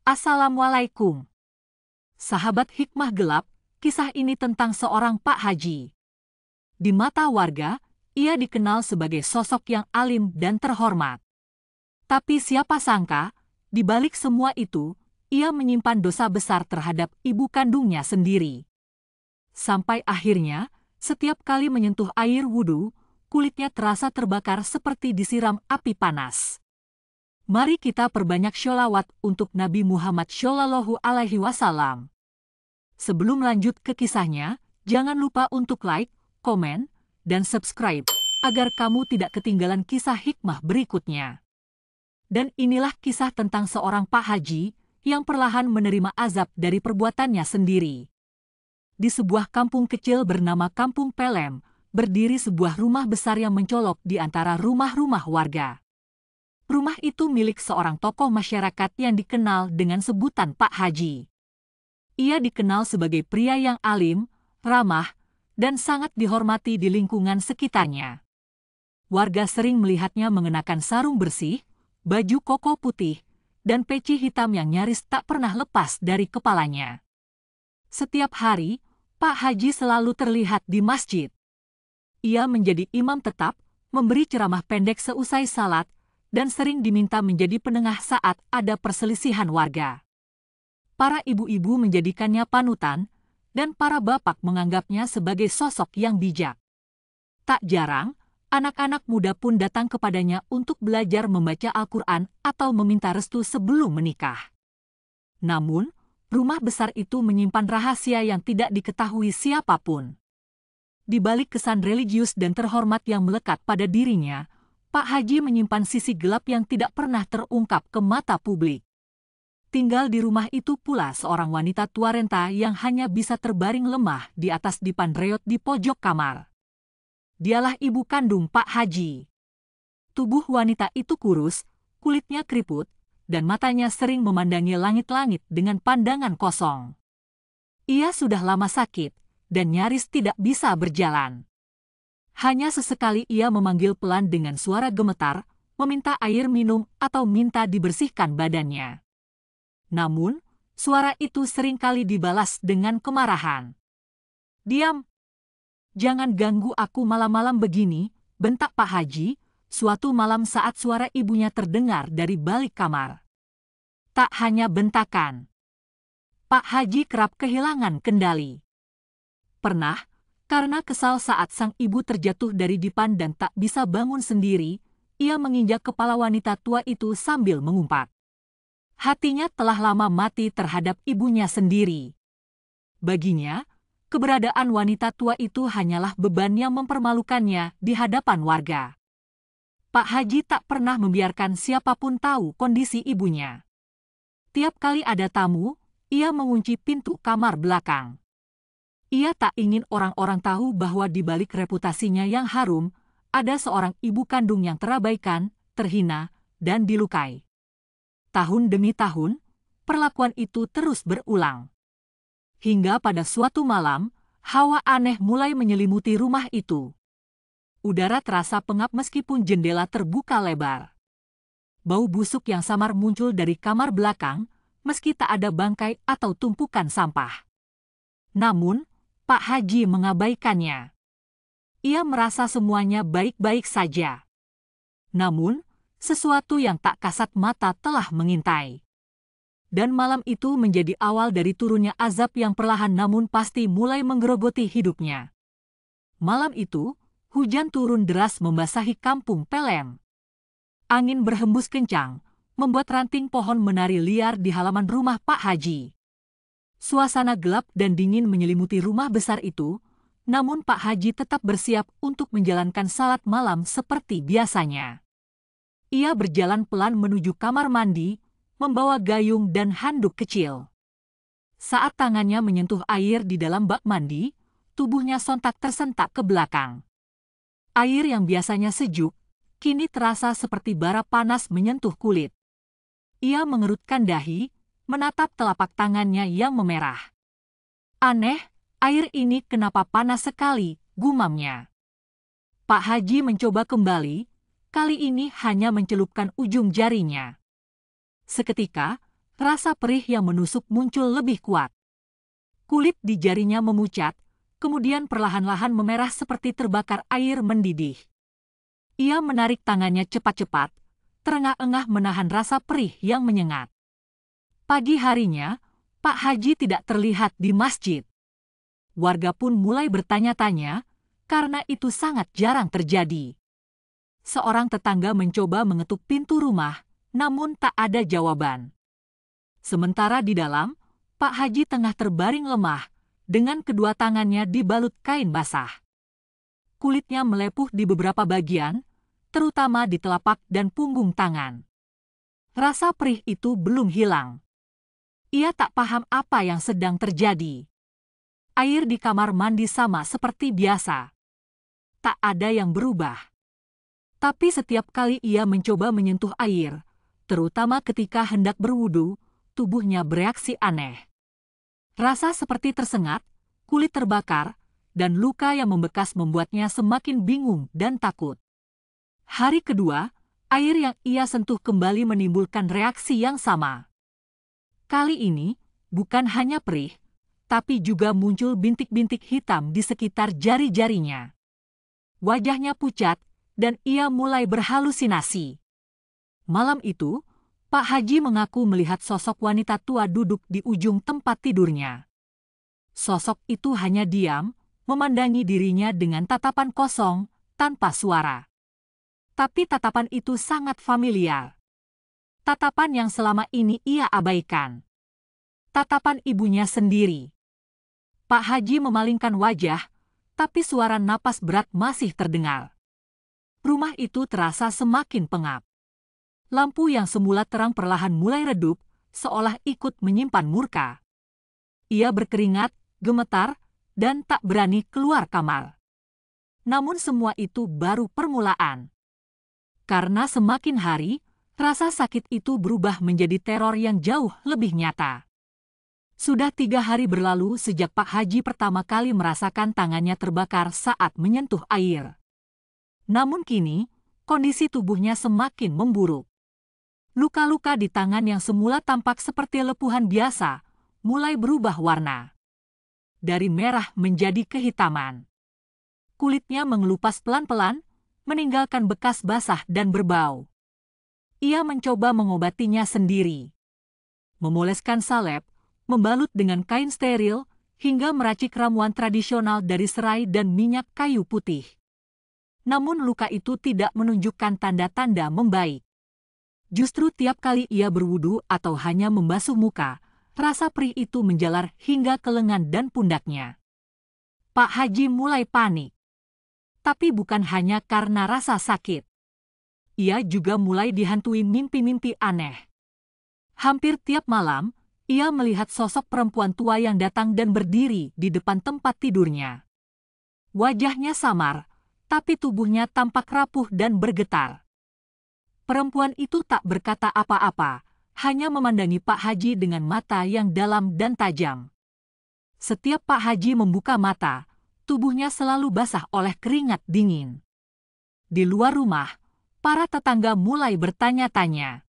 Assalamualaikum. Sahabat Hikmah Gelap, kisah ini tentang seorang Pak Haji. Di mata warga, ia dikenal sebagai sosok yang alim dan terhormat. Tapi siapa sangka, di balik semua itu, ia menyimpan dosa besar terhadap ibu kandungnya sendiri. Sampai akhirnya, setiap kali menyentuh air wudhu, kulitnya terasa terbakar seperti disiram api panas. Mari kita perbanyak sholawat untuk Nabi Muhammad Shallallahu Alaihi Wasallam. Sebelum lanjut ke kisahnya, jangan lupa untuk like, komen, dan subscribe, agar kamu tidak ketinggalan kisah hikmah berikutnya. Dan inilah kisah tentang seorang Pak Haji yang perlahan menerima azab dari perbuatannya sendiri. Di sebuah kampung kecil bernama Kampung Pelem, berdiri sebuah rumah besar yang mencolok di antara rumah-rumah warga. Rumah itu milik seorang tokoh masyarakat yang dikenal dengan sebutan Pak Haji. Ia dikenal sebagai pria yang alim, ramah, dan sangat dihormati di lingkungan sekitarnya. Warga sering melihatnya mengenakan sarung bersih, baju koko putih, dan peci hitam yang nyaris tak pernah lepas dari kepalanya. Setiap hari, Pak Haji selalu terlihat di masjid. Ia menjadi imam tetap, memberi ceramah pendek seusai salat, dan sering diminta menjadi penengah saat ada perselisihan warga. Para ibu-ibu menjadikannya panutan, dan para bapak menganggapnya sebagai sosok yang bijak. Tak jarang, anak-anak muda pun datang kepadanya untuk belajar membaca Al-Quran atau meminta restu sebelum menikah. Namun, rumah besar itu menyimpan rahasia yang tidak diketahui siapapun. Di balik kesan religius dan terhormat yang melekat pada dirinya, Pak Haji menyimpan sisi gelap yang tidak pernah terungkap ke mata publik. Tinggal di rumah itu pula seorang wanita tua renta yang hanya bisa terbaring lemah di atas dipan reot di pojok kamar. Dialah ibu kandung Pak Haji. Tubuh wanita itu kurus, kulitnya keriput, dan matanya sering memandangi langit-langit dengan pandangan kosong. Ia sudah lama sakit, dan nyaris tidak bisa berjalan. Hanya sesekali ia memanggil pelan dengan suara gemetar, meminta air minum atau minta dibersihkan badannya. Namun, suara itu seringkali dibalas dengan kemarahan. "Diam! Jangan ganggu aku malam-malam begini," bentak Pak Haji, suatu malam saat suara ibunya terdengar dari balik kamar. Tak hanya bentakan, Pak Haji kerap kehilangan kendali. Pernah, karena kesal saat sang ibu terjatuh dari dipan dan tak bisa bangun sendiri, ia menginjak kepala wanita tua itu sambil mengumpat. Hatinya telah lama mati terhadap ibunya sendiri. Baginya, keberadaan wanita tua itu hanyalah beban yang mempermalukannya di hadapan warga. Pak Haji tak pernah membiarkan siapapun tahu kondisi ibunya. Tiap kali ada tamu, ia mengunci pintu kamar belakang. Ia tak ingin orang-orang tahu bahwa di balik reputasinya yang harum, ada seorang ibu kandung yang terabaikan, terhina, dan dilukai. Tahun demi tahun, perlakuan itu terus berulang. Hingga pada suatu malam, hawa aneh mulai menyelimuti rumah itu. Udara terasa pengap meskipun jendela terbuka lebar. Bau busuk yang samar muncul dari kamar belakang, meski tak ada bangkai atau tumpukan sampah. Namun, Pak Haji mengabaikannya. Ia merasa semuanya baik-baik saja. Namun, sesuatu yang tak kasat mata telah mengintai. Dan malam itu menjadi awal dari turunnya azab yang perlahan namun pasti mulai menggerogoti hidupnya. Malam itu, hujan turun deras membasahi kampung Pelem. Angin berhembus kencang, membuat ranting pohon menari liar di halaman rumah Pak Haji. Suasana gelap dan dingin menyelimuti rumah besar itu, namun Pak Haji tetap bersiap untuk menjalankan salat malam seperti biasanya. Ia berjalan pelan menuju kamar mandi, membawa gayung dan handuk kecil. Saat tangannya menyentuh air di dalam bak mandi, tubuhnya sontak tersentak ke belakang. Air yang biasanya sejuk, kini terasa seperti bara panas menyentuh kulit. Ia mengerutkan dahi, menatap telapak tangannya yang memerah. "Aneh, air ini kenapa panas sekali?" gumamnya. Pak Haji mencoba kembali, kali ini hanya mencelupkan ujung jarinya. Seketika, Rasa perih yang menusuk muncul lebih kuat. Kulit di jarinya memucat, kemudian perlahan-lahan memerah seperti terbakar air mendidih. Ia menarik tangannya cepat-cepat, terengah-engah menahan rasa perih yang menyengat. Pagi harinya, Pak Haji tidak terlihat di masjid. Warga pun mulai bertanya-tanya, karena itu sangat jarang terjadi. Seorang tetangga mencoba mengetuk pintu rumah, namun tak ada jawaban. Sementara di dalam, Pak Haji tengah terbaring lemah, dengan kedua tangannya dibalut kain basah. Kulitnya melepuh di beberapa bagian, terutama di telapak dan punggung tangan. Rasa perih itu belum hilang. Ia tak paham apa yang sedang terjadi. Air di kamar mandi sama seperti biasa. Tak ada yang berubah. Tapi setiap kali ia mencoba menyentuh air, terutama ketika hendak berwudu, tubuhnya bereaksi aneh. Rasa seperti tersengat, kulit terbakar, dan luka yang membekas membuatnya semakin bingung dan takut. Hari kedua, air yang ia sentuh kembali menimbulkan reaksi yang sama. Kali ini, bukan hanya perih, tapi juga muncul bintik-bintik hitam di sekitar jari-jarinya. Wajahnya pucat, dan ia mulai berhalusinasi. Malam itu, Pak Haji mengaku melihat sosok wanita tua duduk di ujung tempat tidurnya. Sosok itu hanya diam, memandangi dirinya dengan tatapan kosong, tanpa suara. Tapi tatapan itu sangat familiar. Tatapan yang selama ini ia abaikan. Tatapan ibunya sendiri. Pak Haji memalingkan wajah, tapi suara napas berat masih terdengar. Rumah itu terasa semakin pengap. Lampu yang semula terang perlahan mulai redup, seolah ikut menyimpan murka. Ia berkeringat, gemetar, dan tak berani keluar kamar. Namun semua itu baru permulaan. Karena semakin hari, rasa sakit itu berubah menjadi teror yang jauh lebih nyata. Sudah 3 hari berlalu sejak Pak Haji pertama kali merasakan tangannya terbakar saat menyentuh air. Namun kini, kondisi tubuhnya semakin memburuk. Luka-luka di tangan yang semula tampak seperti lepuhan biasa, mulai berubah warna. Dari merah menjadi kehitaman. Kulitnya mengelupas pelan-pelan, meninggalkan bekas basah dan berbau. Ia mencoba mengobatinya sendiri. Memoleskan salep, membalut dengan kain steril, hingga meracik ramuan tradisional dari serai dan minyak kayu putih. Namun luka itu tidak menunjukkan tanda-tanda membaik. Justru tiap kali ia berwudu atau hanya membasuh muka, rasa perih itu menjalar hingga ke lengan dan pundaknya. Pak Haji mulai panik. Tapi bukan hanya karena rasa sakit. Ia juga mulai dihantui mimpi-mimpi aneh. Hampir tiap malam, ia melihat sosok perempuan tua yang datang dan berdiri di depan tempat tidurnya. Wajahnya samar, tapi tubuhnya tampak rapuh dan bergetar. Perempuan itu tak berkata apa-apa, hanya memandangi Pak Haji dengan mata yang dalam dan tajam. Setiap Pak Haji membuka mata, tubuhnya selalu basah oleh keringat dingin. Di luar rumah, para tetangga mulai bertanya-tanya.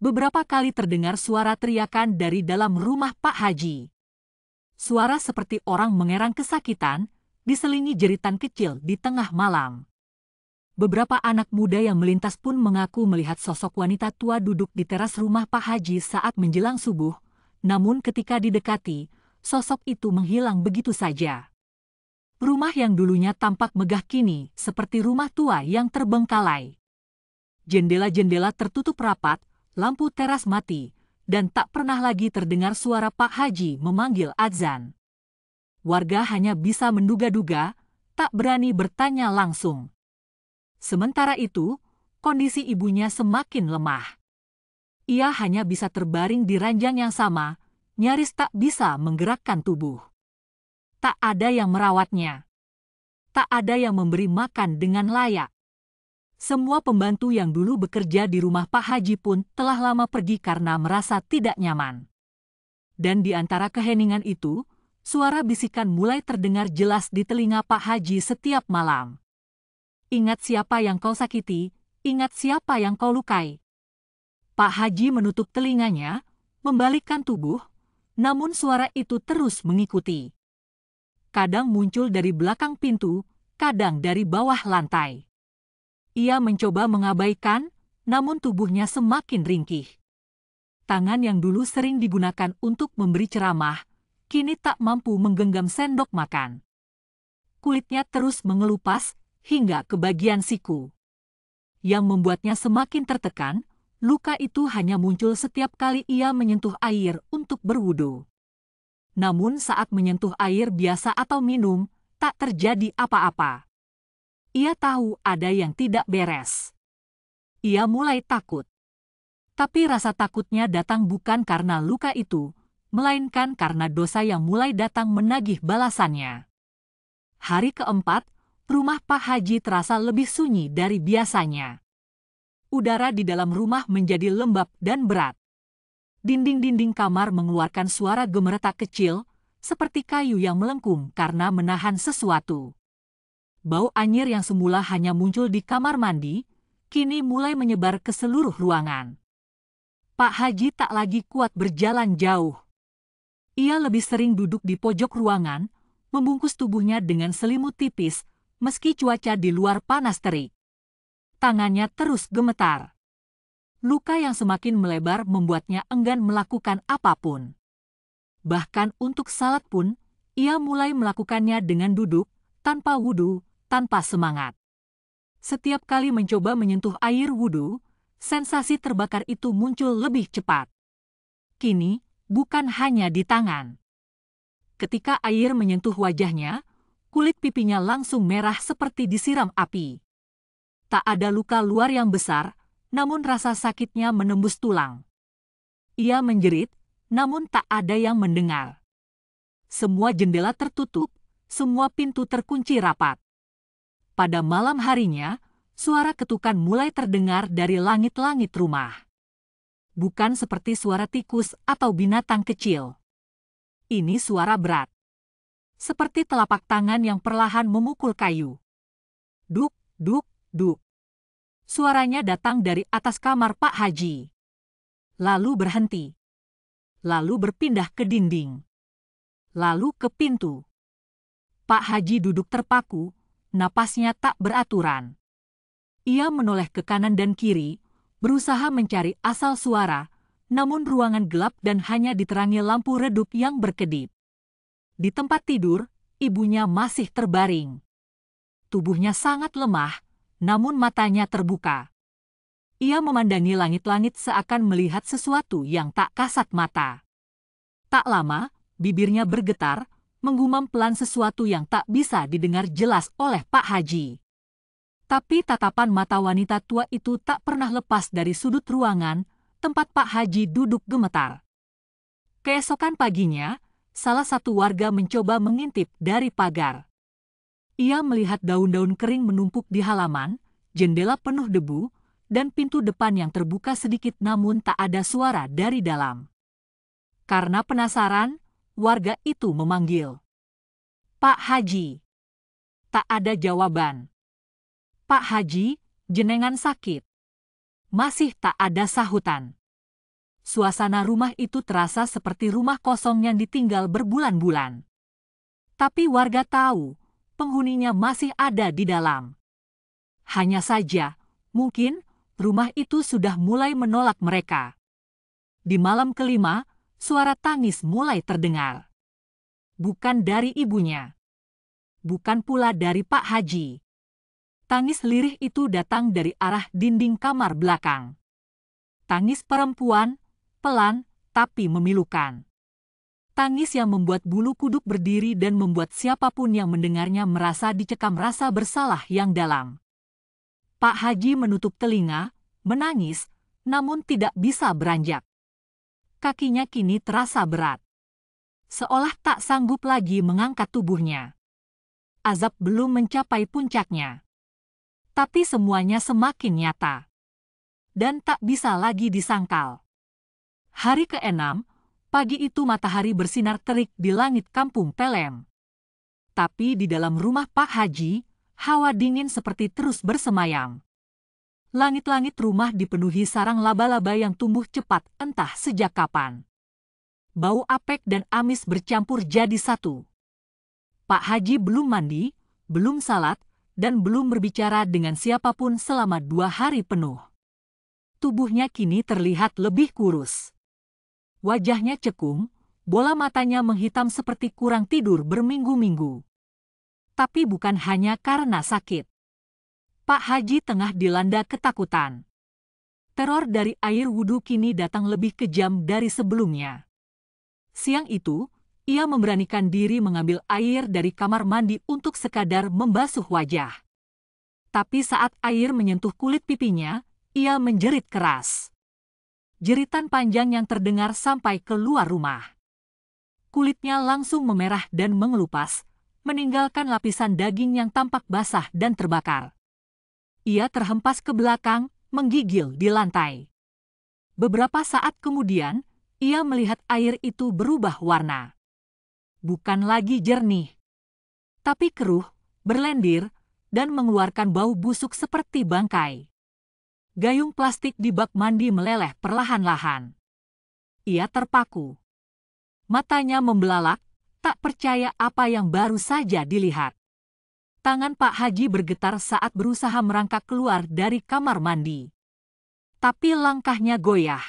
Beberapa kali terdengar suara teriakan dari dalam rumah Pak Haji. Suara seperti orang mengerang kesakitan, diselingi jeritan kecil di tengah malam. Beberapa anak muda yang melintas pun mengaku melihat sosok wanita tua duduk di teras rumah Pak Haji saat menjelang subuh, namun ketika didekati, sosok itu menghilang begitu saja. Rumah yang dulunya tampak megah kini seperti rumah tua yang terbengkalai. Jendela-jendela tertutup rapat, lampu teras mati, dan tak pernah lagi terdengar suara Pak Haji memanggil azan. Warga hanya bisa menduga-duga, tak berani bertanya langsung. Sementara itu, kondisi ibunya semakin lemah. Ia hanya bisa terbaring di ranjang yang sama, nyaris tak bisa menggerakkan tubuh. Tak ada yang merawatnya. Tak ada yang memberi makan dengan layak. Semua pembantu yang dulu bekerja di rumah Pak Haji pun telah lama pergi karena merasa tidak nyaman. Dan di antara keheningan itu, suara bisikan mulai terdengar jelas di telinga Pak Haji setiap malam. Ingat siapa yang kau sakiti, ingat siapa yang kau lukai. Pak Haji menutup telinganya, membalikkan tubuh, namun suara itu terus mengikuti. Kadang muncul dari belakang pintu, kadang dari bawah lantai. Ia mencoba mengabaikan, namun tubuhnya semakin ringkih. Tangan yang dulu sering digunakan untuk memberi ceramah, kini tak mampu menggenggam sendok makan. Kulitnya terus mengelupas hingga ke bagian siku. Yang membuatnya semakin tertekan, luka itu hanya muncul setiap kali ia menyentuh air untuk berwudu. Namun saat menyentuh air biasa atau minum, tak terjadi apa-apa. Ia tahu ada yang tidak beres. Ia mulai takut. Tapi rasa takutnya datang bukan karena luka itu, melainkan karena dosa yang mulai datang menagih balasannya. Hari keempat, rumah Pak Haji terasa lebih sunyi dari biasanya. Udara di dalam rumah menjadi lembab dan berat. Dinding-dinding kamar mengeluarkan suara gemeretak kecil, seperti kayu yang melengkung karena menahan sesuatu. Bau anyir yang semula hanya muncul di kamar mandi, kini mulai menyebar ke seluruh ruangan. Pak Haji tak lagi kuat berjalan jauh. Ia lebih sering duduk di pojok ruangan, membungkus tubuhnya dengan selimut tipis, meski cuaca di luar panas terik. Tangannya terus gemetar. Luka yang semakin melebar membuatnya enggan melakukan apapun. Bahkan untuk salat pun, ia mulai melakukannya dengan duduk, tanpa wudu, tanpa semangat. Setiap kali mencoba menyentuh air wudu, sensasi terbakar itu muncul lebih cepat. Kini, bukan hanya di tangan. Ketika air menyentuh wajahnya, kulit pipinya langsung merah seperti disiram api. Tak ada luka luar yang besar, namun rasa sakitnya menembus tulang. Ia menjerit, namun tak ada yang mendengar. Semua jendela tertutup, semua pintu terkunci rapat. Pada malam harinya, suara ketukan mulai terdengar dari langit-langit rumah. Bukan seperti suara tikus atau binatang kecil. Ini suara berat. Seperti telapak tangan yang perlahan memukul kayu. Duk, duk, duk. Suaranya datang dari atas kamar Pak Haji. Lalu berhenti. Lalu berpindah ke dinding. Lalu ke pintu. Pak Haji duduk terpaku, napasnya tak beraturan. Ia menoleh ke kanan dan kiri, berusaha mencari asal suara, namun ruangan gelap dan hanya diterangi lampu redup yang berkedip. Di tempat tidur, ibunya masih terbaring. Tubuhnya sangat lemah, namun matanya terbuka. Ia memandangi langit-langit seakan melihat sesuatu yang tak kasat mata. Tak lama, bibirnya bergetar, menggumam pelan sesuatu yang tak bisa didengar jelas oleh Pak Haji. Tapi tatapan mata wanita tua itu tak pernah lepas dari sudut ruangan, tempat Pak Haji duduk gemetar. Keesokan paginya, salah satu warga mencoba mengintip dari pagar. Ia melihat daun-daun kering menumpuk di halaman, jendela penuh debu, dan pintu depan yang terbuka sedikit namun tak ada suara dari dalam. Karena penasaran, warga itu memanggil, "Pak Haji." Tak ada jawaban. "Pak Haji, jenengan sakit." Masih tak ada sahutan. Suasana rumah itu terasa seperti rumah kosong yang ditinggal berbulan-bulan. Tapi warga tahu, penghuninya masih ada di dalam. Hanya saja, mungkin rumah itu sudah mulai menolak mereka. Di malam kelima, suara tangis mulai terdengar. Bukan dari ibunya. Bukan pula dari Pak Haji. Tangis lirih itu datang dari arah dinding kamar belakang. Tangis perempuan, pelan, tapi memilukan. Tangis yang membuat bulu kuduk berdiri dan membuat siapapun yang mendengarnya merasa dicekam rasa bersalah yang dalam. Pak Haji menutup telinga, menangis, namun tidak bisa beranjak. Kakinya kini terasa berat. Seolah tak sanggup lagi mengangkat tubuhnya. Azab belum mencapai puncaknya. Tapi semuanya semakin nyata. Dan tak bisa lagi disangkal. Hari ke-6, pagi itu matahari bersinar terik di langit kampung Pelem. Tapi di dalam rumah Pak Haji, hawa dingin seperti terus bersemayam. Langit-langit rumah dipenuhi sarang laba-laba yang tumbuh cepat entah sejak kapan. Bau apek dan amis bercampur jadi satu. Pak Haji belum mandi, belum salat, dan belum berbicara dengan siapapun selama 2 hari penuh. Tubuhnya kini terlihat lebih kurus. Wajahnya cekung, bola matanya menghitam seperti kurang tidur berminggu-minggu. Tapi bukan hanya karena sakit. Pak Haji tengah dilanda ketakutan. Teror dari air wudhu kini datang lebih kejam dari sebelumnya. Siang itu, ia memberanikan diri mengambil air dari kamar mandi untuk sekadar membasuh wajah. Tapi saat air menyentuh kulit pipinya, ia menjerit keras. Jeritan panjang yang terdengar sampai keluar rumah. Kulitnya langsung memerah dan mengelupas, meninggalkan lapisan daging yang tampak basah dan terbakar. Ia terhempas ke belakang, menggigil di lantai. Beberapa saat kemudian, ia melihat air itu berubah warna. Bukan lagi jernih, tapi keruh, berlendir, dan mengeluarkan bau busuk seperti bangkai. Gayung plastik di bak mandi meleleh perlahan-lahan. Ia terpaku. Matanya membelalak, tak percaya apa yang baru saja dilihat. Tangan Pak Haji bergetar saat berusaha merangkak keluar dari kamar mandi. Tapi langkahnya goyah.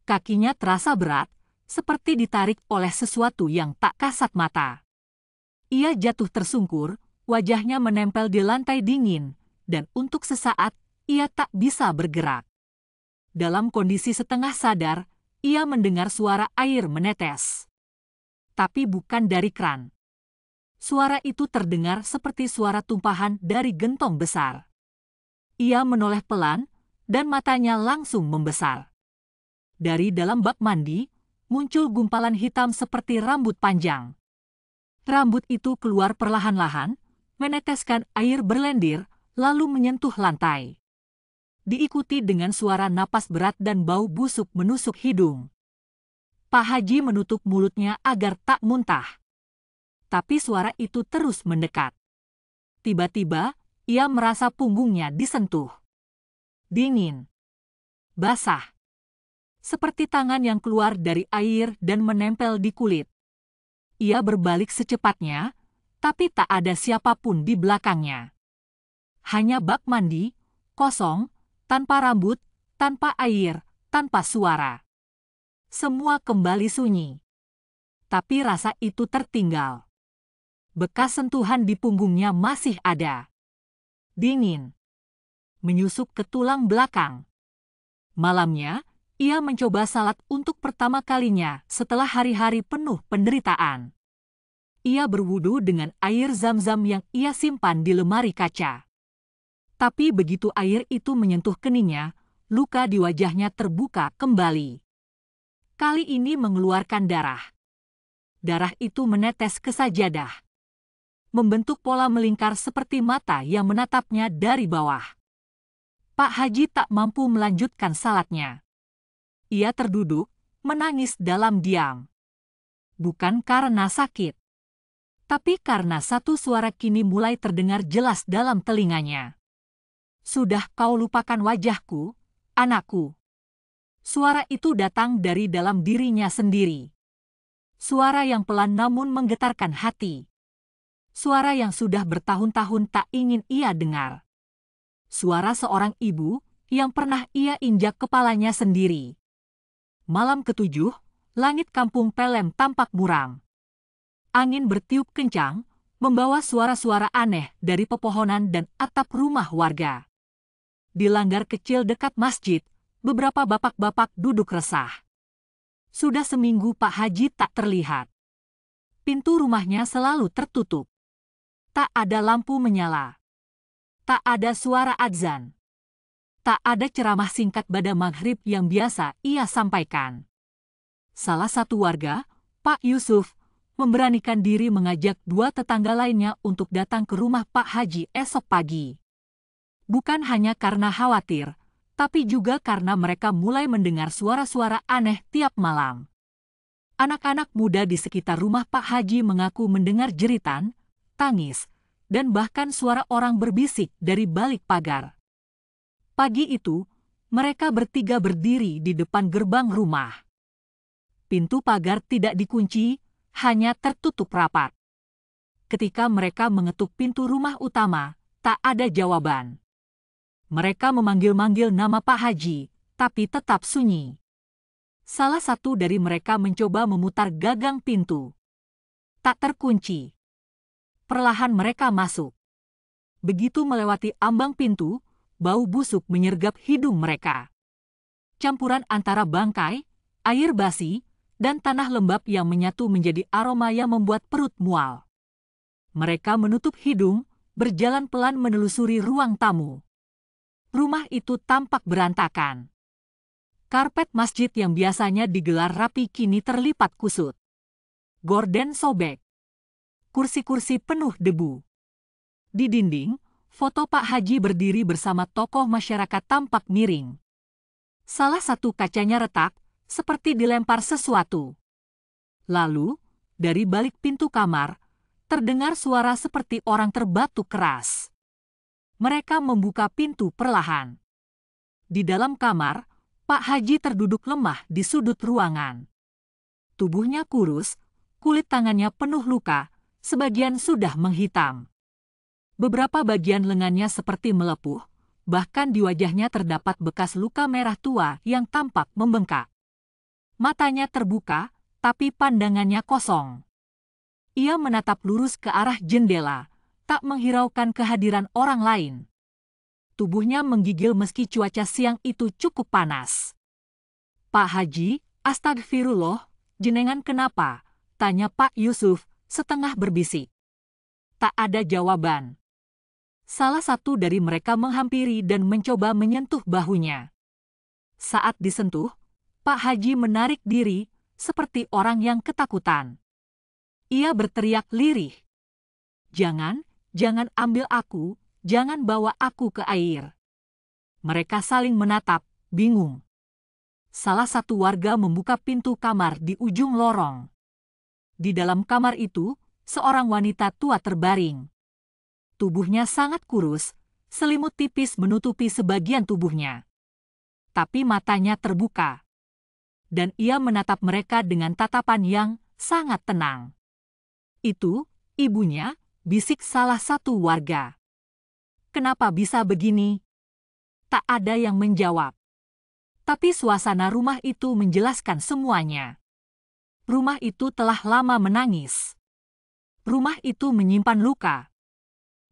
Kakinya terasa berat, seperti ditarik oleh sesuatu yang tak kasat mata. Ia jatuh tersungkur, wajahnya menempel di lantai dingin, dan untuk sesaat, ia tak bisa bergerak. Dalam kondisi setengah sadar, ia mendengar suara air menetes. Tapi bukan dari kran. Suara itu terdengar seperti suara tumpahan dari gentong besar. Ia menoleh pelan, dan matanya langsung membesar. Dari dalam bak mandi, muncul gumpalan hitam seperti rambut panjang. Rambut itu keluar perlahan-lahan, meneteskan air berlendir, lalu menyentuh lantai. Diikuti dengan suara napas berat dan bau busuk menusuk hidung. Pak Haji menutup mulutnya agar tak muntah. Tapi suara itu terus mendekat. Tiba-tiba, ia merasa punggungnya disentuh. Dingin. Basah. Seperti tangan yang keluar dari air dan menempel di kulit. Ia berbalik secepatnya, tapi tak ada siapapun di belakangnya. Hanya bak mandi, kosong, tanpa rambut, tanpa air, tanpa suara. Semua kembali sunyi. Tapi rasa itu tertinggal. Bekas sentuhan di punggungnya masih ada. Dingin. Menyusup ke tulang belakang. Malamnya, ia mencoba salat untuk pertama kalinya setelah hari-hari penuh penderitaan. Ia berwudu dengan air zam-zam yang ia simpan di lemari kaca. Tapi begitu air itu menyentuh keningnya, luka di wajahnya terbuka kembali. Kali ini mengeluarkan darah. Darah itu menetes ke sajadah. Membentuk pola melingkar seperti mata yang menatapnya dari bawah. Pak Haji tak mampu melanjutkan salatnya. Ia terduduk, menangis dalam diam. Bukan karena sakit, tapi karena satu suara kini mulai terdengar jelas dalam telinganya. Sudah kau lupakan wajahku, anakku. Suara itu datang dari dalam dirinya sendiri. Suara yang pelan namun menggetarkan hati. Suara yang sudah bertahun-tahun tak ingin ia dengar. Suara seorang ibu yang pernah ia injak kepalanya sendiri. Malam ketujuh, langit kampung Pelem tampak muram. Angin bertiup kencang, membawa suara-suara aneh dari pepohonan dan atap rumah warga. Di langgar kecil dekat masjid, beberapa bapak-bapak duduk resah. Sudah seminggu Pak Haji tak terlihat. Pintu rumahnya selalu tertutup. Tak ada lampu menyala. Tak ada suara adzan. Tak ada ceramah singkat pada maghrib yang biasa ia sampaikan. Salah satu warga, Pak Yusuf, memberanikan diri mengajak 2 tetangga lainnya untuk datang ke rumah Pak Haji esok pagi. Bukan hanya karena khawatir, tapi juga karena mereka mulai mendengar suara-suara aneh tiap malam. Anak-anak muda di sekitar rumah Pak Haji mengaku mendengar jeritan, tangis, dan bahkan suara orang berbisik dari balik pagar. Pagi itu, mereka bertiga berdiri di depan gerbang rumah. Pintu pagar tidak dikunci, hanya tertutup rapat. Ketika mereka mengetuk pintu rumah utama, tak ada jawaban. Mereka memanggil-manggil nama Pak Haji, tapi tetap sunyi. Salah satu dari mereka mencoba memutar gagang pintu. Tak terkunci. Perlahan mereka masuk. Begitu melewati ambang pintu, bau busuk menyergap hidung mereka. Campuran antara bangkai, air basi, dan tanah lembab yang menyatu menjadi aroma yang membuat perut mual. Mereka menutup hidung, berjalan pelan menelusuri ruang tamu. Rumah itu tampak berantakan. Karpet masjid yang biasanya digelar rapi kini terlipat kusut. Gorden sobek. Kursi-kursi penuh debu. Di dinding, foto Pak Haji berdiri bersama tokoh masyarakat tampak miring. Salah satu kacanya retak, seperti dilempar sesuatu. Lalu, dari balik pintu kamar, terdengar suara seperti orang terbatuk keras. Mereka membuka pintu perlahan. Di dalam kamar, Pak Haji terduduk lemah di sudut ruangan. Tubuhnya kurus, kulit tangannya penuh luka, sebagian sudah menghitam. Beberapa bagian lengannya seperti melepuh, bahkan di wajahnya terdapat bekas luka merah tua yang tampak membengkak. Matanya terbuka, tapi pandangannya kosong. Ia menatap lurus ke arah jendela, tak menghiraukan kehadiran orang lain. Tubuhnya menggigil meski cuaca siang itu cukup panas. Pak Haji, astagfirullah, jenengan kenapa? Tanya Pak Yusuf, setengah berbisik. Tak ada jawaban. Salah satu dari mereka menghampiri dan mencoba menyentuh bahunya. Saat disentuh, Pak Haji menarik diri, seperti orang yang ketakutan. Ia berteriak lirih. Jangan ambil aku, jangan bawa aku ke air. Mereka saling menatap, bingung. Salah satu warga membuka pintu kamar di ujung lorong. Di dalam kamar itu, seorang wanita tua terbaring. Tubuhnya sangat kurus, selimut tipis menutupi sebagian tubuhnya. Tapi matanya terbuka. Dan ia menatap mereka dengan tatapan yang sangat tenang. Itu, ibunya, bisik salah satu warga. Kenapa bisa begini? Tak ada yang menjawab. Tapi suasana rumah itu menjelaskan semuanya. Rumah itu telah lama menangis. Rumah itu menyimpan luka.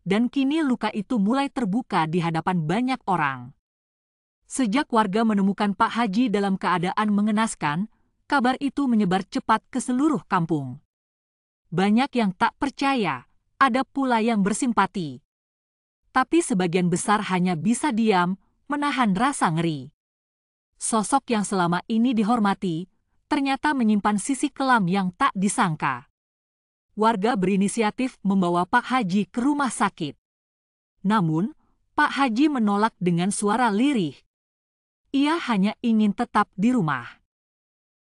Dan kini luka itu mulai terbuka di hadapan banyak orang. Sejak warga menemukan Pak Haji dalam keadaan mengenaskan, kabar itu menyebar cepat ke seluruh kampung. Banyak yang tak percaya, ada pula yang bersimpati. Tapi sebagian besar hanya bisa diam, menahan rasa ngeri. Sosok yang selama ini dihormati, ternyata menyimpan sisi kelam yang tak disangka. Warga berinisiatif membawa Pak Haji ke rumah sakit. Namun, Pak Haji menolak dengan suara lirih. Ia hanya ingin tetap di rumah.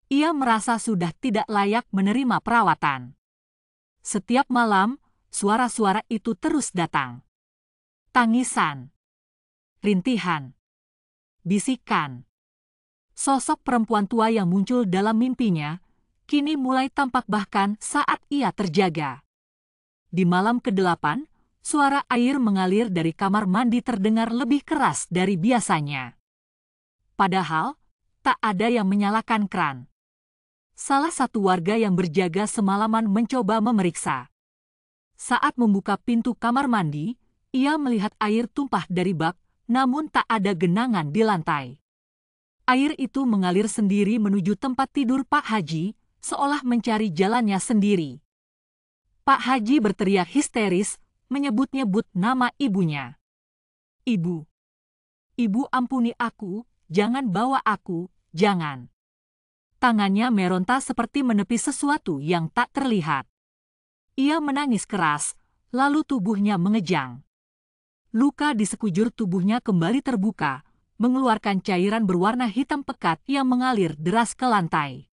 Ia merasa sudah tidak layak menerima perawatan. Setiap malam, suara-suara itu terus datang. Tangisan, rintihan, bisikan. Sosok perempuan tua yang muncul dalam mimpinya, kini mulai tampak bahkan saat ia terjaga. Di malam ke-8, suara air mengalir dari kamar mandi terdengar lebih keras dari biasanya. Padahal, tak ada yang menyalakan keran. Salah satu warga yang berjaga semalaman mencoba memeriksa. Saat membuka pintu kamar mandi, ia melihat air tumpah dari bak, namun tak ada genangan di lantai. Air itu mengalir sendiri menuju tempat tidur Pak Haji, seolah mencari jalannya sendiri. Pak Haji berteriak histeris, menyebut-nyebut nama ibunya. Ibu. Ibu ampuni aku, jangan bawa aku, jangan. Tangannya meronta seperti menepis sesuatu yang tak terlihat. Ia menangis keras, lalu tubuhnya mengejang. Luka di sekujur tubuhnya kembali terbuka, mengeluarkan cairan berwarna hitam pekat yang mengalir deras ke lantai.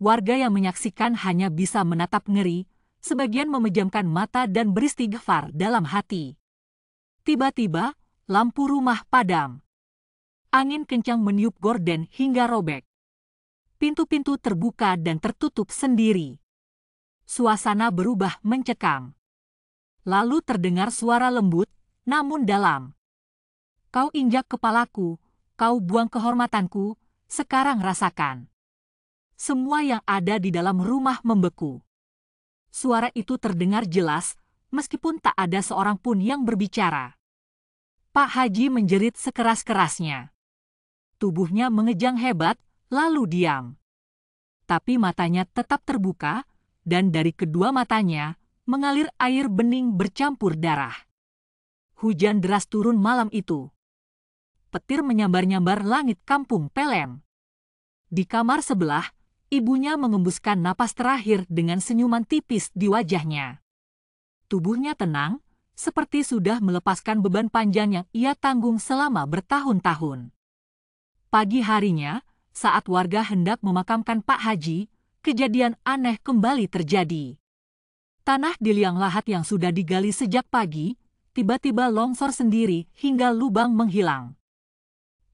Warga yang menyaksikan hanya bisa menatap ngeri, sebagian memejamkan mata dan beristighfar dalam hati. Tiba-tiba, lampu rumah padam. Angin kencang meniup gorden hingga robek. pintu-pintu terbuka dan tertutup sendiri. Suasana berubah mencekam. Lalu terdengar suara lembut, namun dalam. "Kau injak kepalaku, kau buang kehormatanku, sekarang rasakan." Semua yang ada di dalam rumah membeku. Suara itu terdengar jelas, meskipun tak ada seorang pun yang berbicara. Pak Haji menjerit sekeras-kerasnya. Tubuhnya mengejang hebat, lalu diam. Tapi matanya tetap terbuka, dan dari kedua matanya mengalir air bening bercampur darah. Hujan deras turun malam itu. Petir menyambar-nyambar langit kampung Pelem. Di kamar sebelah, ibunya mengembuskan napas terakhir dengan senyuman tipis di wajahnya. Tubuhnya tenang, seperti sudah melepaskan beban panjang yang ia tanggung selama bertahun-tahun. Pagi harinya, saat warga hendak memakamkan Pak Haji, kejadian aneh kembali terjadi. Tanah di liang lahat yang sudah digali sejak pagi, tiba-tiba longsor sendiri hingga lubang menghilang.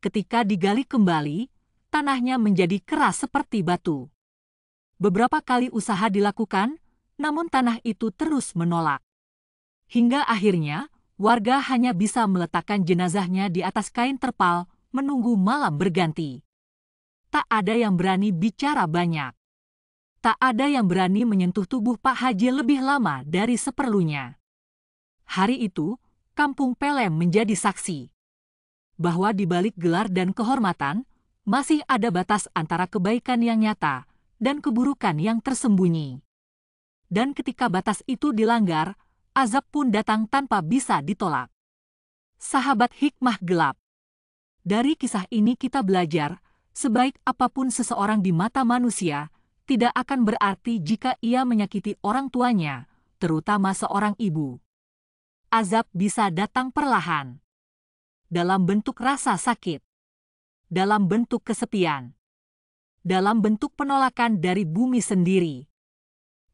Ketika digali kembali, tanahnya menjadi keras seperti batu. Beberapa kali usaha dilakukan, namun tanah itu terus menolak. Hingga akhirnya, warga hanya bisa meletakkan jenazahnya di atas kain terpal, menunggu malam berganti. Tak ada yang berani bicara banyak. Tak ada yang berani menyentuh tubuh Pak Haji lebih lama dari seperlunya. Hari itu, kampung Pelem menjadi saksi bahwa di balik gelar dan kehormatan, masih ada batas antara kebaikan yang nyata dan keburukan yang tersembunyi. Dan ketika batas itu dilanggar, azab pun datang tanpa bisa ditolak. Sahabat hikmah gelap. Dari kisah ini kita belajar, sebaik apapun seseorang di mata manusia, tidak akan berarti jika ia menyakiti orang tuanya, terutama seorang ibu. Azab bisa datang perlahan. Dalam bentuk rasa sakit. Dalam bentuk kesepian. Dalam bentuk penolakan dari bumi sendiri.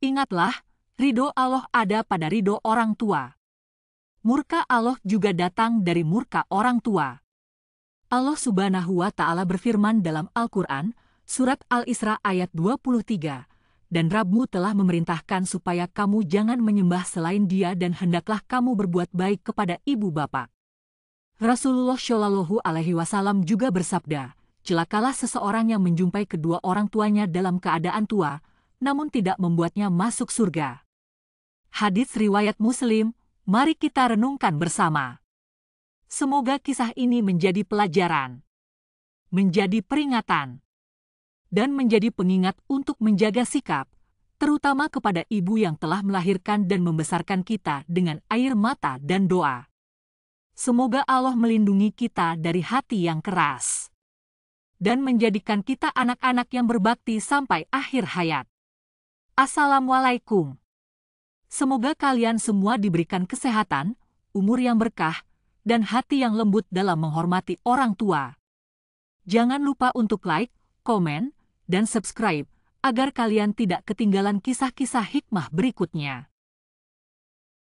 Ingatlah, ridho Allah ada pada ridho orang tua. Murka Allah juga datang dari murka orang tua. Allah Subhanahu wa Ta'ala berfirman dalam Al-Quran, Surat Al-Isra ayat 23, "Dan Rabbmu telah memerintahkan supaya kamu jangan menyembah selain Dia dan hendaklah kamu berbuat baik kepada ibu bapa." Rasulullah Shallallahu Alaihi Wasallam juga bersabda, "Celakalah seseorang yang menjumpai kedua orang tuanya dalam keadaan tua, namun tidak membuatnya masuk surga." Hadits riwayat Muslim, mari kita renungkan bersama. Semoga kisah ini menjadi pelajaran, menjadi peringatan, dan menjadi pengingat untuk menjaga sikap, terutama kepada ibu yang telah melahirkan dan membesarkan kita dengan air mata dan doa. Semoga Allah melindungi kita dari hati yang keras, dan menjadikan kita anak-anak yang berbakti sampai akhir hayat. Assalamualaikum. Semoga kalian semua diberikan kesehatan, umur yang berkah, dan hati yang lembut dalam menghormati orang tua. Jangan lupa untuk like, komen, dan subscribe, agar kalian tidak ketinggalan kisah-kisah hikmah berikutnya.